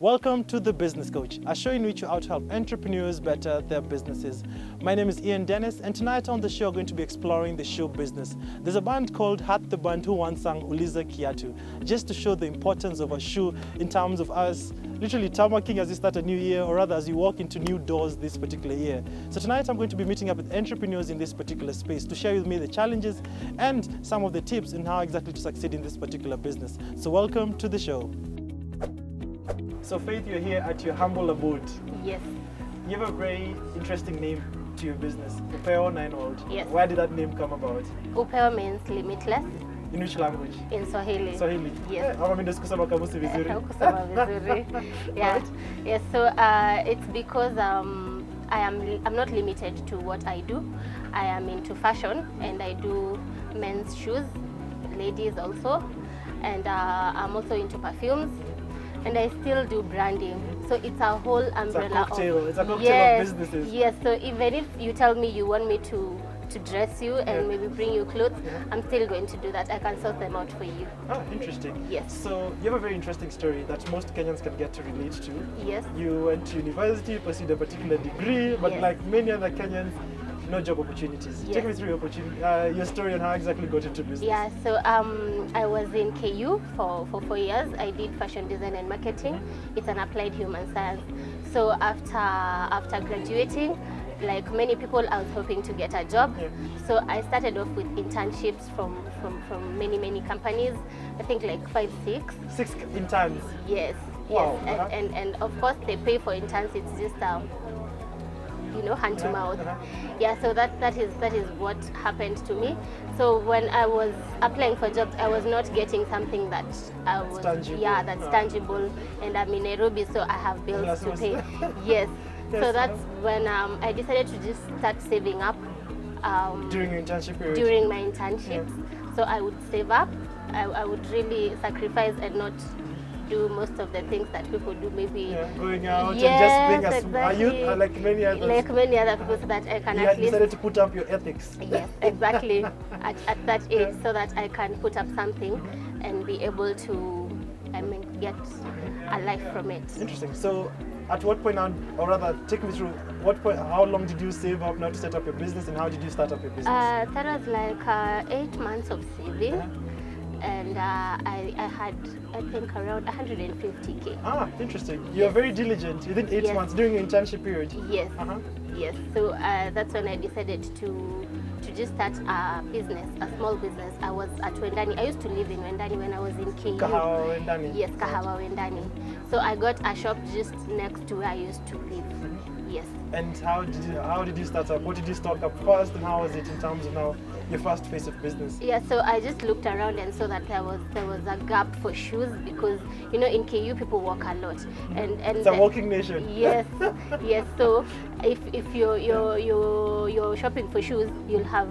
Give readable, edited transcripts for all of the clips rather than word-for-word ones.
Welcome to The Business Coach, a show in which you out to help entrepreneurs better their businesses. My name is Ian Dennis, and tonight on the show, we're going to be exploring the shoe business. There's a band called Hat the Band who once sang Uliza Kiatu, just to show the importance of a shoe in terms of us literally tamaking as you start a new year, or rather as you walk into new doors this particular year. So tonight I'm going to be meeting up with entrepreneurs in this particular space to share with me the challenges and some of the tips in how exactly to succeed in this particular business. So welcome to the show. So Faith, you're here at your humble abode. Yes. You have a very interesting name to your business, Upeo 9-World. Yes. Where did that name come about? Upeo means limitless In which language? in Swahili. Swahili. Yes. Ama mimi kusema kamusi vizuri. Kusema vizuri. Yeah. Yes. So it's because I'm not limited to what I do. I am into fashion and I do men's shoes, ladies also, and I'm also into perfumes. And I still do branding, so it's a whole umbrella. It's a cocktail yes, of businesses. Yes, so even if you tell me you want me to dress you and maybe bring you clothes, I'm still going to do that. I can sort them out for you. Oh, interesting. Yes. So you have a very interesting story that most Kenyans can get to relate to. Yes. You went to university, pursued a particular degree, but Yes. like many other Kenyans, no job opportunities. Yes. Take me through your story and how exactly got into business. Yeah, so I was in KU for 4 years. I did fashion design and marketing. It's an applied human science. So after graduating, like many people, I was hoping to get a job. Yeah. So I started off with internships from many companies. I think like 5, 6. 6 interns. Yes. Wow. Yes. Uh-huh. And of course they pay for interns. It's just hand to mouth. Uh-huh. Yeah, so that is what happened to me. So when I was applying for jobs, I was not getting something that I was Tangible. that's tangible, and I'm in Nairobi, so I have bills to pay. Yes. Yes, So that's when I decided to just start saving up During your internship period. during my internships. So I would save up. I would really sacrifice and not do most of the things that people do, maybe going out and just Yes, being a exactly. youth, like many others. like many other people, so that I can You at decided least to put up your ethics. yes, exactly at that age, so that I can put up something and be able to get a life from it. Interesting. So at what point now, or rather take me through, what point, how long did you save up now to set up your business, and how did you start up your business? That was like 8 months of saving. And I had, I think, around 150K. Ah, interesting. You're very diligent. Within 8 Yes. months during your internship period. Yes, Uh-huh. yes. So that's when I decided to just start a business, a small business. I was at Wendani. I used to live in Wendani when I was in KU. Kahawa Wendani. Yes, Kahawa Wendani. So I got a shop just next to where I used to live. Yes. And how did you start up? What did you stock up first, and how was it in terms of now your first phase of business? Yeah, so I just looked around and saw that there was a gap for shoes, because in KU people walk a lot, and It's a walking nation. Yes, yes. So if you're shopping for shoes, you'll have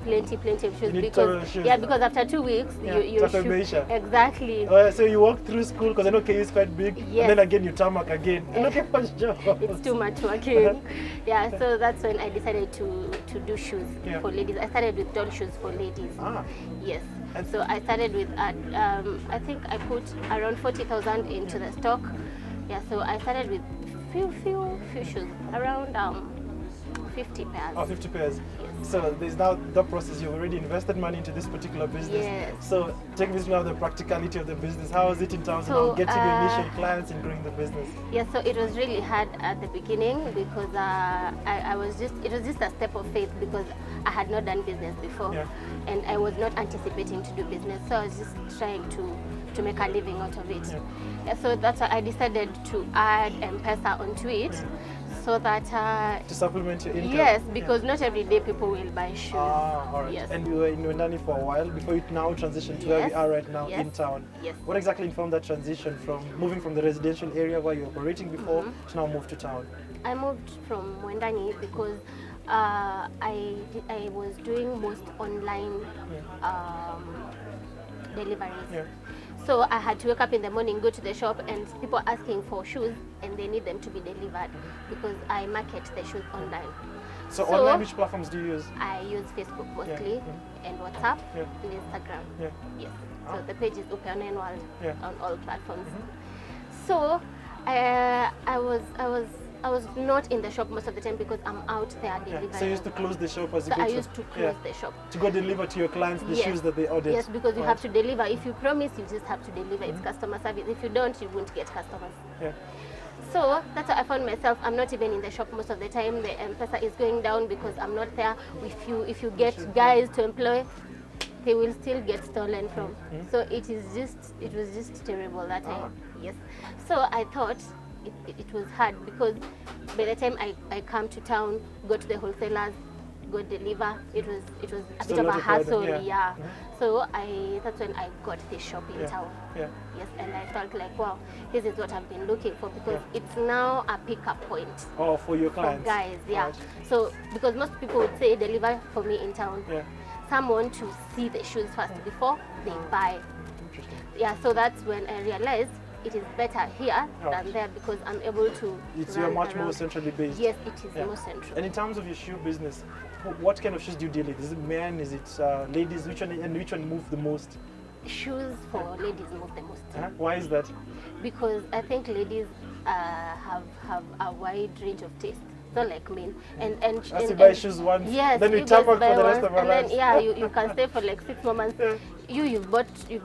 plenty of shoes, You need because shoes. yeah, because after 2 weeks your shoe Tatabisha. exactly. So you walk through school, because I know KU is quite big, Yes. and then again you tarmac again. You're looking for jobs. It's too much working. Yeah, so that's when I decided to do shoes for ladies. I started with doll shoes for ladies. Ah. Yes. And So I started with, I think I put around 40,000 into the stock. Yeah, so I started with few shoes, around 50 pairs. Oh, 50 pairs. Yes. So there's now the process. You've already invested money into this particular business. Yes. So take me through now the practicality of the business. How is it in terms So, of now getting your initial clients and growing the business? Yeah, so it was really hard at the beginning, because it was just a step of faith, because I had not done business before, and I was not anticipating to do business. So I was just trying to make a living out of it. Yeah, so that's why I decided to add M-Pesa onto it, so that To supplement your income? yes, because not every day people will buy shoes. Ah, all right. Yes. And you were in Wendani for a while before you now transition to where we Yes. are right now Yes. in town. Yes. What exactly informed that transition from moving from the residential area where you were operating before to now move to town? I moved from Wendani because I was doing most online deliveries. Yeah. So I had to wake up in the morning, go to the shop, and people asking for shoes, and they need them to be delivered, because I market the shoes online. So online, which platforms do you use? I use Facebook mostly, and WhatsApp, and Instagram. Yeah. Yes. So the page is Upeo 9-World Yeah. on all platforms. So I was not in the shop most of the time because I'm out there delivering. So you used to close the shop as you So go I used to close the shop. to go deliver to your clients the Yes. shoes that they ordered. Yes, because you Right. have to deliver. If you promise, you just have to deliver. It's customer service. If you don't, you won't get customers. Yeah. So that's why I found myself. I'm not even in the shop most of the time. The M-Pesa is going down because I'm not there. If you get guys to employ, they will still get stolen from. So it was just terrible that time. Yes. So I thought it was hard because by the time I come to town, go to the wholesalers, go deliver, it was a Still bit of lot a of burden, hassle. yeah. Yeah. So that's when I got this shop in town. Yeah. Yes, and I felt like, wow, this is what I've been looking for because it's now a pickup point Oh, for your for clients. guys. Yeah. Right. So because most people would say deliver for me in town. Yeah. Some want to see the shoes first before they buy. Interesting. Yeah, so that's when I realized it is better here Right. than there because I'm able to You're run much more around. centrally based. Yes, it is Yeah. more central. And in terms of your shoe business, what kind of shoes do you deal with? Is it men? Is it ladies? Which one move the most? Shoes for ladies move the most Why is that? because I think ladies have a wide range of taste. Not like men. And As you buy shoes once, yes, then we you come guys back for buy the rest one, of our and then lives. yeah, you can stay for like 6 more months. You've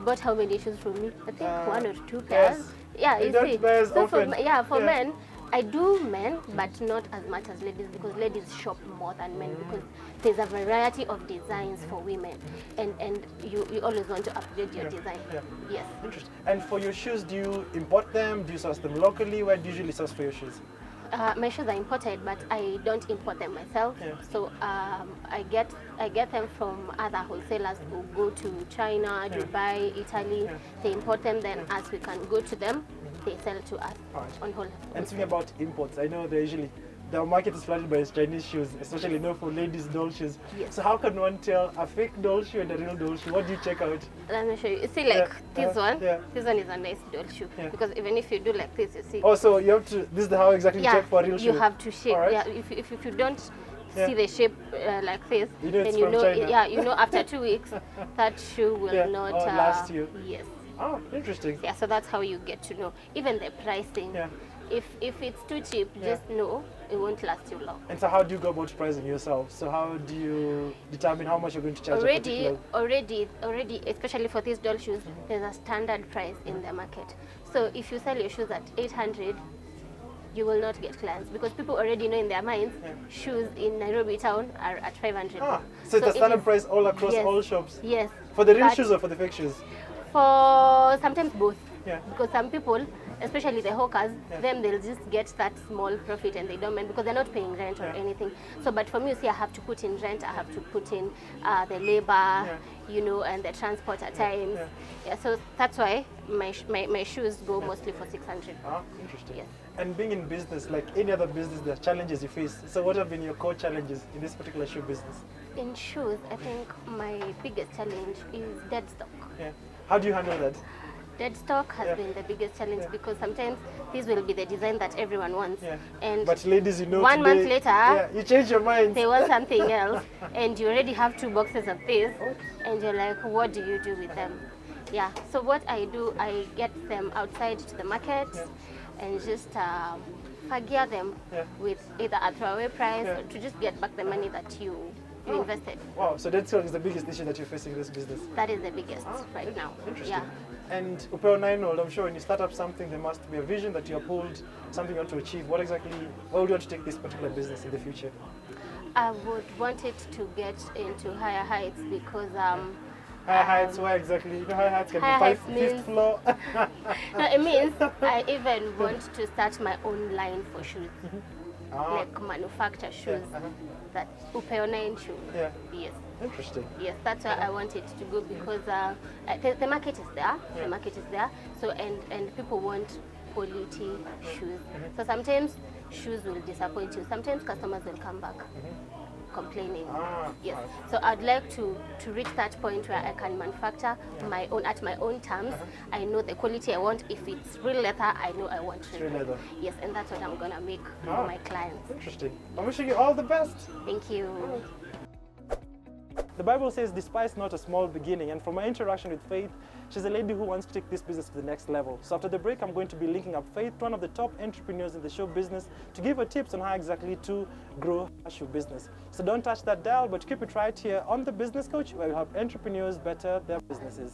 bought how many shoes from me? I think one or two pairs. yes. Yeah, You you don't see. buy as So often. for men, I do men, but not as much as ladies because ladies shop more than men because there's a variety of designs for women, and you always want to upgrade your design. Yeah. Yes. Interesting. And for your shoes, do you import them? Do you source them locally? Where do you usually source for your shoes? My shoes are imported, but I don't import them myself. Yeah. So I get them from other wholesalers who go to China, Dubai, Italy. They import them. Then as we can go to them, they sell to us Alright. on wholesale. And speaking about imports, I know they're usually the market is flooded by Chinese shoes, especially for ladies' doll shoes. Yes. So how can one tell a fake doll shoe and a real doll shoe? What do you check out? Let me show you. You see, like this one. yeah. This one is a nice doll shoe because even if you do like this, you see. Oh, so you have to. This is how exactly you check for a real shoe. you have to shape. Alright. Yeah, if you don't see the shape like this, You know it's then you from know. China. Yeah, you know after 2 weeks that shoe will not last you. Yes. Oh, interesting. Yeah, so that's how you get to know. Even the pricing. Yeah. If it's too cheap, just know it won't last you long. And so how do you go about pricing yourself? So how do you determine how much you're going to charge? a particular- Already, especially for these doll shoes, there's a standard price in the market. So if you sell your shoes at 800, you will not get clients because people already know in their minds shoes in Nairobi town are at 500. So it's a it standard is- price all across yes, all shops? Yes. For the real but shoes or for the fake shoes? For sometimes both. Yeah. Because some people, especially the hawkers, them they'll just get that small profit and they don't mind because they're not paying rent or anything. So, but for me, you see, I have to put in rent, I have to put in the labor, you know, and the transport at times. Yeah. So that's why my shoes go mostly for 600. Ah, interesting. Yes. And being in business, like any other business, there are challenges you face. So what have been your core challenges in this particular shoe business? In shoes, I think my biggest challenge is dead stock. Yeah. How do you handle that? Dead stock has been the biggest challenge because sometimes this will be the design that everyone wants. And But ladies, you know, 1 month today- later, you change your mind. they want something else, and you already have 2 boxes of this, and you're like, what do you do with them? Yeah, so what I do, I get them outside to the market and just gear them with either a throwaway price or to just get back the money that you invested. Wow, so dead stock is the biggest issue that you're facing in this business. That is the biggest right now. Interesting. Yeah. And Upeo 9-year-old, I'm sure when you start up something, there must be a vision that you uphold, something you want to achieve. Where would you want to take this particular business in the future? I would want it to get into higher heights because Higher heights, where exactly? You know, higher heights can be higher heights fifth means- floor. no, it means I even want to start my own line for shoes, like manufacture shoes, that Upeo 9 shoes. Yeah. Yes. Interesting. Yes, that's why I want it to go because the market is there. The market is there. So and people want quality shoes. So sometimes shoes will disappoint you. Sometimes customers will come back complaining. Yes. So I'd like to reach that point where I can manufacture my own at my own terms. I know the quality I want. If it's real leather, I know I want Real leather. Yes, and that's what I'm gonna make for my clients. Interesting. I'm wishing you all the best. Thank you. The Bible says, despise not a small beginning. And from my interaction with Faith, she's a lady who wants to take this business to the next level. So after the break, I'm going to be linking up Faith to one of the top entrepreneurs in the show business to give her tips on how exactly to grow a show business. So don't touch that dial, but keep it right here on The Business Coach, where we help entrepreneurs better their businesses.